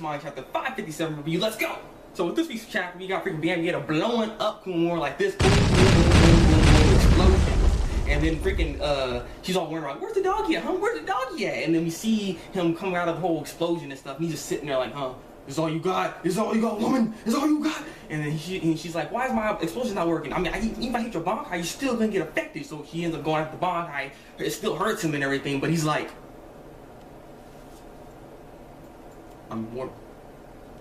Manga chapter 557 review. Let's go! So with this week's chapter, we got freaking Bam Yato blowing up Kumamura like this. Boom, boom, boom, boom, boom, boom, explosions. And then freaking, she's all wondering, like, where's the doggy at, huh? Where's the doggy at? And then we see him come out of the whole explosion and stuff, and he's just sitting there like, huh? Is all you got? Is all you got, woman? Is all you got? And then she's like, why is my explosion not working? I mean, even if I hit your Bankai, you're still gonna get affected. So she ends up going after the Bankai. It still hurts him and everything, but he's like, I'm immortal.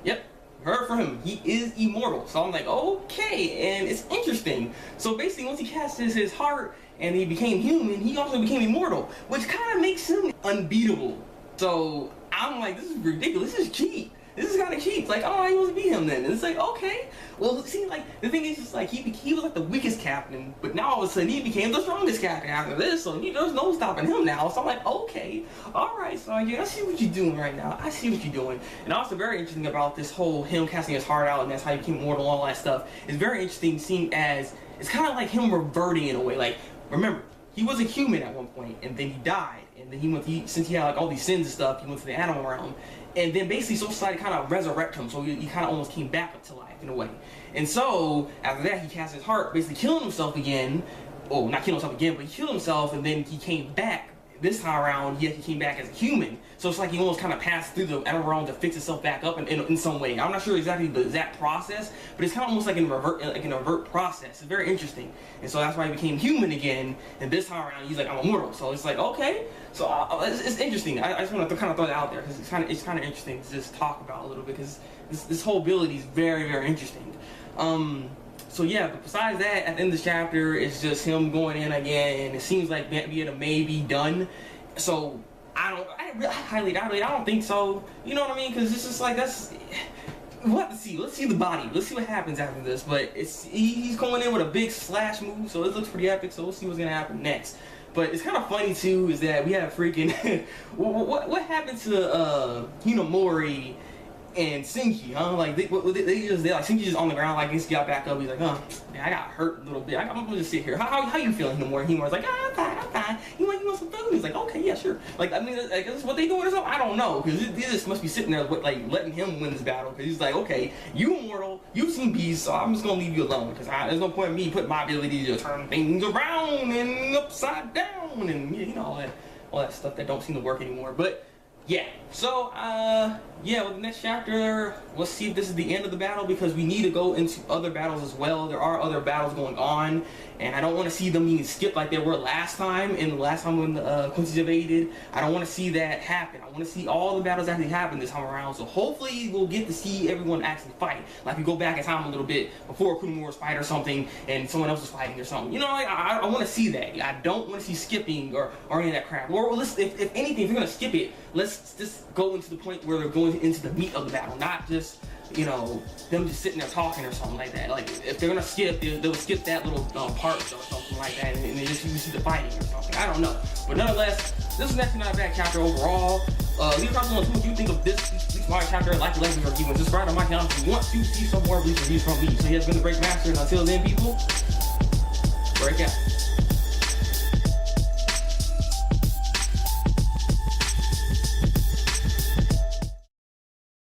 Yep, heard from him. He is immortal. So I'm like, okay, and it's interesting. So basically, once he casted his heart and he became human, he also became immortal, which kind of makes him unbeatable. So I'm like, this is ridiculous. This is cheap. This is kind of cheap. Like, oh, he wants to be him then. And it's like, okay. Well, see, like, the thing is just like, he was like the weakest captain, but now all of a sudden he became the strongest captain after this, so there's no stopping him now. So I'm like, okay, alright, so I see what you're doing right now. I see what you're doing. And also very interesting about this whole him casting his heart out and that's how he became immortal and all that stuff. It's very interesting seeing as, it's kind of like him reverting in a way. Like, remember, he was a human at one point, and then he died, and then he went, since he had like all these sins and stuff, he went to the animal realm. And then basically Soul Society kind of resurrected him, so he kind of almost came back to life in a way. And so after that, he cast his heart, basically killing himself again. Oh, not killing himself again, but he killed himself, and then he came back. This time around, yet he came back as a human. So it's like he almost kind of passed through the animal realm to fix itself back up in some way. I'm not sure exactly the exact process, but it's kind of almost like an avert process. It's very interesting. And so that's why he became human again. And this time around, he's like, I'm immortal. So it's like, okay. So it's interesting. I just want to kind of throw that out there because it's kind of interesting to just talk about a little bit because this whole ability is very, very interesting. So yeah, but besides that, at the end of this chapter, it's just him going in again, and it seems like Vieta may be done. So I highly doubt it. I don't think so. You know what I mean? Because it's just like we'll have to see. Let's see the body. Let's see what happens after this. But he's going in with a big slash move, so it looks pretty epic. So we'll see what's gonna happen next. But it's kind of funny too is that we have freaking what happened to Hinamori and Shinji, huh? Like they like Shinji just on the ground, like he got back up. He's like, man, I got hurt a little bit. I'm gonna just sit here. How you feeling, Hinamori? Hinamori's like, I'm fine. You want some food? He's like, okay, yeah, sure. Like, I mean, like, this is what they doing or something? I don't know, because they just must be sitting there like letting him win this battle. Because he's like, okay, you immortal, you've seen beasts, so I'm just gonna leave you alone. Because there's no point in me putting my ability to turn things around and upside down and you know all that stuff that don't seem to work anymore. But yeah, so yeah, with the next chapter, we'll see if this is the end of the battle because we need to go into other battles as well. There are other battles going on, and I don't want to see them being skipped like they were last time. And the last time when Quincy's evaded, I don't want to see that happen. I want to see all the battles actually happen this time around. So hopefully we'll get to see everyone actually fight. Like we go back in time a little bit before Kumamura's fight or something, and someone else is fighting or something. You know, like, I want to see that. I don't want to see skipping or any of that crap. Or let's, if anything, if you're gonna skip it, let's just go into the point where they're going into the meat of the battle, not just, you know, them just sitting there talking or something like that. Like, if they're gonna skip, they'll skip that little part or something like that, and they just see the fighting or something. I don't know. But nonetheless, this is actually not a bad chapter overall. Leave a comment below what you think of this Bleach chapter. Like the review, and subscribe to my channel if you want to see some more Bleach reviews from me. So he has been the Break Master, and until then, people, break out.